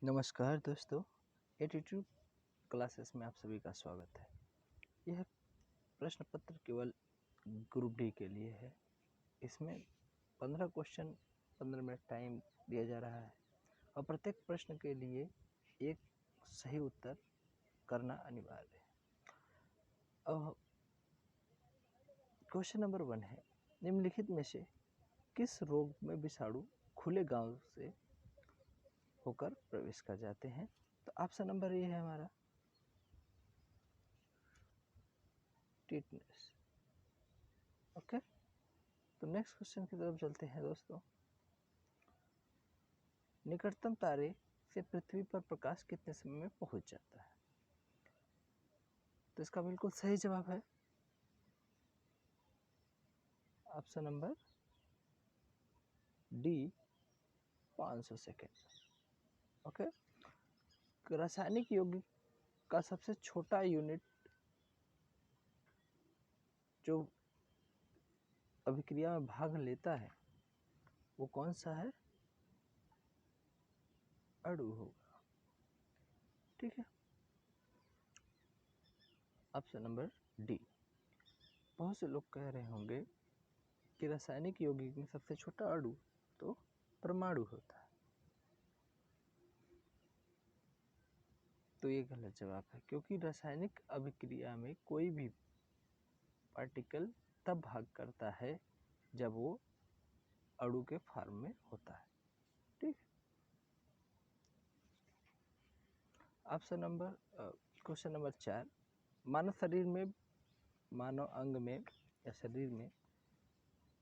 नमस्कार दोस्तों, attitude classes में आप सभी का स्वागत है। यह प्रश्न पत्र केवल ग्रुप डी के लिए है। इसमें 15 क्वेश्चन 15 मिनट टाइम दिया जा रहा है और प्रत्येक प्रश्न के लिए एक सही उत्तर करना अनिवार्य है। अब क्वेश्चन नंबर 1 है, निम्नलिखित में से किस रोग में विषाणु खुले गांव से होकर प्रवेश कर जाते हैं? तो ऑप्शन नंबर ए है हमारा टिटनेस। ओके, तो नेक्स्ट क्वेश्चन की तरफ चलते हैं दोस्तों। निकटतम तारे से पृथ्वी पर प्रकाश कितने समय में पहुंच जाता है? तो इसका बिल्कुल सही जवाब है option number D, 500 second. Okay, रासायनिक यौगिक का सबसे छोटा यूनिट जो अभिक्रिया में भाग लेता है वो कौन सा है? अणु होगा। ठीक है, ऑप्शन नंबर डी। बहुत से लोग कह रहे होंगे कि रासायनिक यौगिक में सबसे छोटा अणु तो परमाणु होता है, तो ये गलत जवाब है, क्योंकि रासायनिक अभिक्रिया में कोई भी पार्टिकल तब भाग करता है जब वो अणु के फॉर्म में होता है। ठीक, ऑप्शन नंबर क्वेश्चन नंबर 4, मानव अंग में या शरीर में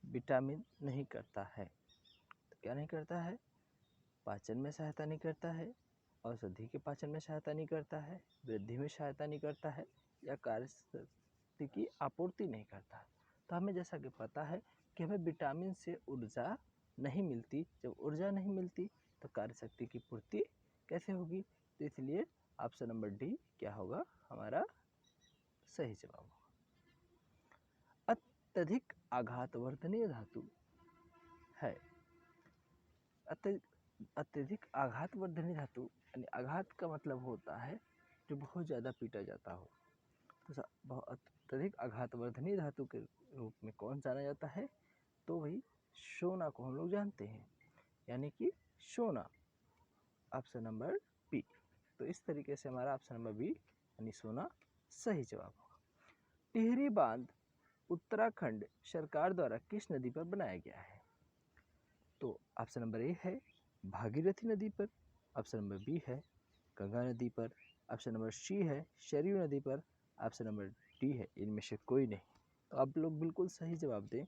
विटामिन नहीं करता है। तो क्या नहीं करता है? पाचन में सहायता नहीं करता है, औषधि के पाचन में सहायता नहीं करता है, वृद्धि में सहायता नहीं करता है, या कार्यशक्ति की आपूर्ति नहीं करता है। तो हमें जैसा कि पता है कि हमें विटामिन से ऊर्जा नहीं मिलती। जब ऊर्जा नहीं मिलती तो कार्यशक्ति की पूर्ति कैसे होगी? तो इसलिए ऑप्शन नंबर डी क्या होगा? हमारा सही जवाब होगा। अत्यधिक आघातवर्धनीय धातु है। अत्यधिक आघातवर्धनीय धातु यानी आघात का मतलब होता है जो बहुत ज़्यादा पीटा जाता हो। तो अत्यधिक आघातवर्धनीय धातु के रूप में कौन जाना जाता है? तो वही सोना को हम लोग जानते हैं, यानी कि सोना, ऑप्शन नंबर बी। तो इस तरीके से हमारा ऑप्शन नंबर बी यानी सोना सही जवाब होगा। टिहरी बांध उत्तराखंड सरकार द्वारा किस नदी पर बनाया गया है? तो ऑप्शन नंबर ए है भागीरथी नदी पर, ऑप्शन नंबर बी है गंगा नदी पर, ऑप्शन नंबर सी है सरयू नदी पर, ऑप्शन नंबर डी है इनमें से कोई नहीं। तो आप लोग बिल्कुल सही जवाब दें,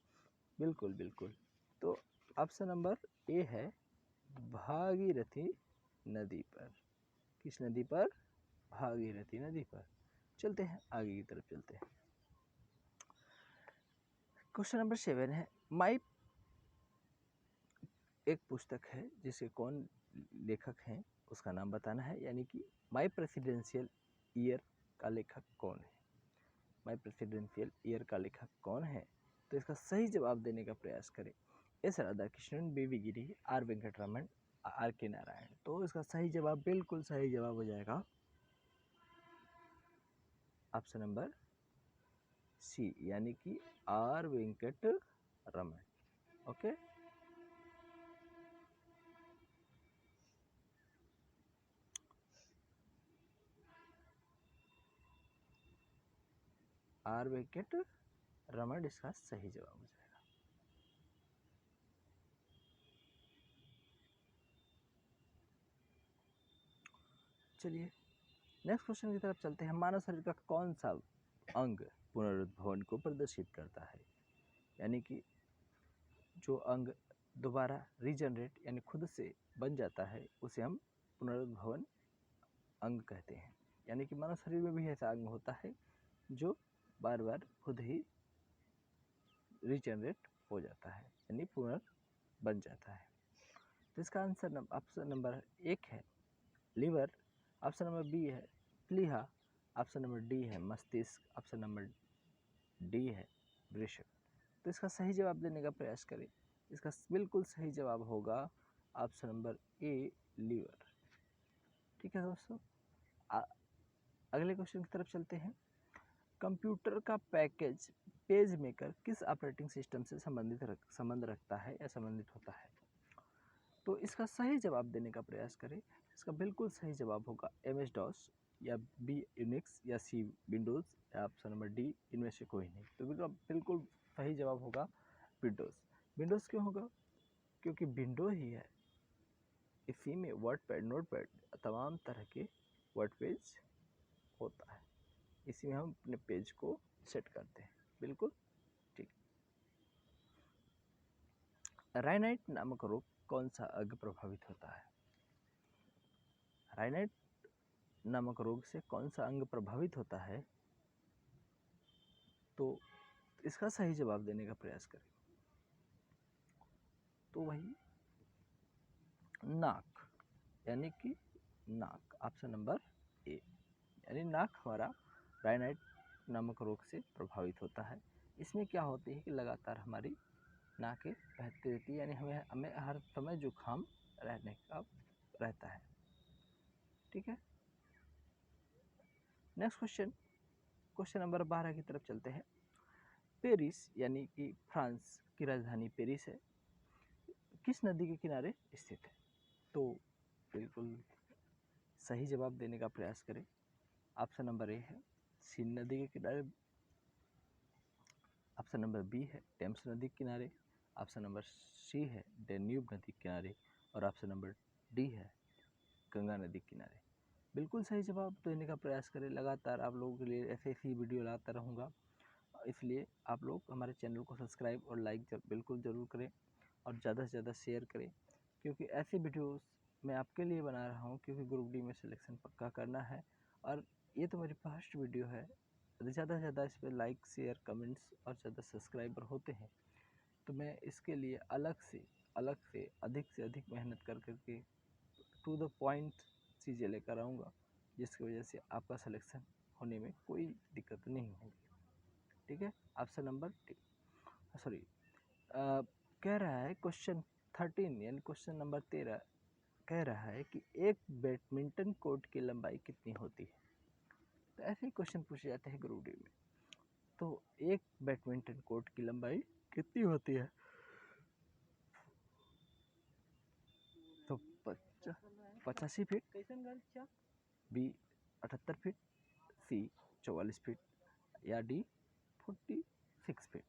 बिल्कुल बिल्कुल। तो ऑप्शन नंबर ए है भागीरथी नदी पर। किस नदी पर? भागीरथी नदी पर। चलते हैं आगे की तरफ चलते हैं। क्वेश्चन नंबर 7 है, माई एक पुस्तक है जिसे कौन लेखक हैं उसका नाम बताना है, यानी कि माई प्रेसिडेंशियल ईयर का लेखक कौन है? माई प्रेसिडेंशियल ईयर का लेखक कौन है? तो इसका सही जवाब देने का प्रयास करें। S Radhakrishnan, B V. Giri, R Venkataraman, R K Narayan. तो इसका सही जवाब बिल्कुल सही जवाब हो जाएगा ऑप्शन नंबर सी, यानी कि R Venkataraman. Okay, R Venkataraman इसका सही जवाब हो जाएगा। चलिए नेक्स्ट क्वेश्चन की तरफ चलते हैं। मानव शरीर का कौन सा अंग पुनरुद्भवन को प्रदर्शित करता है? यानी कि जो अंग दोबारा रीजनरेट यानी खुद से बन जाता है उसे हम पुनरुद्भवन अंग कहते हैं। यानी कि मानव शरीर में भी ऐसा अंग होता है जो बार बार खुद ही रीजनरेट हो जाता है, यानी पुनर्बन जाता है। तो इसका आंसर ऑप्शन नंबर 1 है लिवर, ऑप्शन नंबर बी है प्लीहा, ऑप्शन नंबर डी है मस्तिष्क, ऑप्शन नंबर डी है वृषक। तो इसका सही जवाब देने का प्रयास करें। इसका बिल्कुल सही जवाब होगा ऑप्शन नंबर ए लिवर। ठीक है दोस्तों, अगले क्वेश्चन की तरफ चलते हैं। कंप्यूटर का पैकेज पेज मेकर किस ऑपरेटिंग सिस्टम से संबंध रखता है या संबंधित होता है? तो इसका सही जवाब देने का प्रयास करें। इसका बिल्कुल सही जवाब होगा MS DOS या B यूनिक्स या C विंडोज़ या ऑप्शन नंबर डी इनमें से कोई नहीं। तो बिल्कुल सही जवाब होगा विंडोज़। विंडोज़ क्यों होगा? क्योंकि विंडो ही है, इसी में वर्ड पैड, नोट पैड, तमाम तरह के वर्ड पेज होता है, इसी में हम अपने पेज को सेट करते हैं। बिल्कुल ठीक। रायनाइट नामक रोग कौन सा अंग प्रभावित होता है? रायनाइट नामक रोग से कौन सा अंग प्रभावित होता है? तो इसका सही जवाब देने का प्रयास करें। तो वही नाक, यानी कि नाक, ऑप्शन नंबर ए, यानी नाक हमारा रायनाइट नामक रोग से प्रभावित होता है। इसमें क्या होती है कि लगातार हमारी नाकें बहती रहती है, यानी हमें हर समय जुकाम रहने का रहता है। ठीक है, नेक्स्ट क्वेश्चन, क्वेश्चन नंबर 12 की तरफ चलते हैं। पेरिस यानी कि फ्रांस की राजधानी पेरिस है, किस नदी के किनारे स्थित है? तो बिल्कुल सही जवाब देने का प्रयास करें। ऑप्शन नंबर ए है सीन नदी के किनारे, ऑप्शन नंबर बी है टेम्स नदी के किनारे, ऑप्शन नंबर सी है डेन्यूब नदी के किनारे, और ऑप्शन नंबर डी है गंगा नदी के किनारे। बिल्कुल सही जवाब देने का प्रयास करें। लगातार आप लोगों के लिए ऐसे ही वीडियो लाता रहूँगा, इसलिए आप लोग हमारे चैनल को सब्सक्राइब और लाइक बिल्कुल ज़रूर करें और ज़्यादा से ज़्यादा शेयर करें, क्योंकि ऐसे वीडियोस मैं आपके लिए बना रहा हूँ, क्योंकि ग्रुप डी में सिलेक्शन पक्का करना है और ये तो मेरी फर्स्ट वीडियो है। ज़्यादा से ज़्यादा इस पर लाइक, शेयर, कमेंट्स और ज़्यादा सब्सक्राइबर होते हैं तो मैं इसके लिए अलग से अधिक से अधिक मेहनत कर करके टू द पॉइंट चीज़ें लेकर आऊँगा, जिसकी वजह से आपका सिलेक्शन होने में कोई दिक्कत नहीं होगी। ठीक है, ऑप्शन नंबर सॉरी कह रहा है क्वेश्चन 13 यानी क्वेश्चन नंबर 13 कह रहा है कि एक बैडमिंटन कोर्ट की लंबाई कितनी होती है? तो ऐसे ही क्वेश्चन पूछे जाते हैं ग्रुप डी में। तो एक बैडमिंटन कोर्ट की लंबाई कितनी होती है? तो 85 फीट, बी 78 फीट, सी 44 फीट या डी 46 फीट।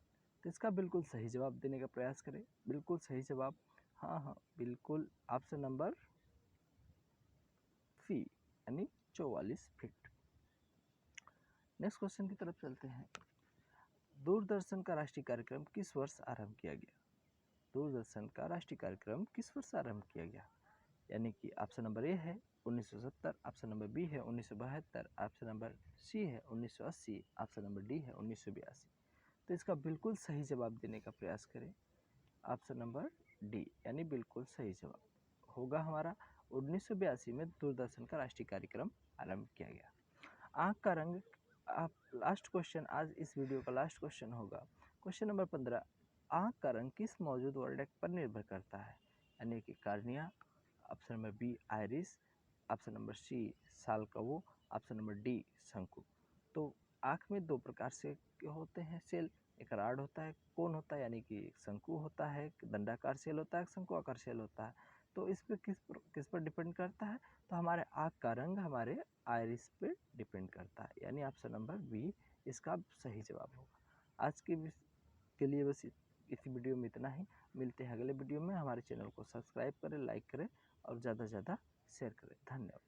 तो इसका बिल्कुल सही जवाब देने का प्रयास करें। बिल्कुल सही जवाब, हाँ बिल्कुल, ऑप्शन नंबर सी यानी 44 फीट। नेक्स्ट क्वेश्चन की तरफ चलते हैं। दूरदर्शन का राष्ट्रीय कार्यक्रम किस वर्ष आरंभ किया गया? दूरदर्शन का राष्ट्रीय कार्यक्रम किस वर्ष आरंभ किया गया? यानी कि ऑप्शन नंबर ए है 1970, ऑप्शन नंबर बी है 1972, ऑप्शन नंबर सी है 1980, ऑप्शन नंबर डी है 1982। तो इसका बिल्कुल सही जवाब देने का प्रयास करें। ऑप्शन नंबर डी यानी बिल्कुल सही जवाब होगा हमारा 1982 में दूरदर्शन का राष्ट्रीय कार्यक्रम आरंभ किया गया। आँख का रंग, आप लास्ट क्वेश्चन, आज इस वीडियो का लास्ट क्वेश्चन होगा क्वेश्चन नंबर 15। आँख का रंग किस मौजूद वर्णक पर निर्भर करता है? यानी कि cornea, option number B iris, option number C सालकवो, ऑप्शन नंबर डी शंकु। तो आँख में दो प्रकार से होते हैं सेल, एक राड होता है, कोन होता है, यानी कि शंकु होता है, दंडाकार सेल होता है, शंकुआकार सेल होता है। तो इस पर किस पर डिपेंड करता है? तो हमारे आँख का रंग हमारे आइरिस पे डिपेंड करता है, यानी ऑप्शन नंबर बी इसका सही जवाब होगा। आज के लिए बस इसी वीडियो में इतना ही। मिलते हैं अगले वीडियो में। हमारे चैनल को सब्सक्राइब करें, लाइक करें और ज़्यादा से ज़्यादा शेयर करें। धन्यवाद।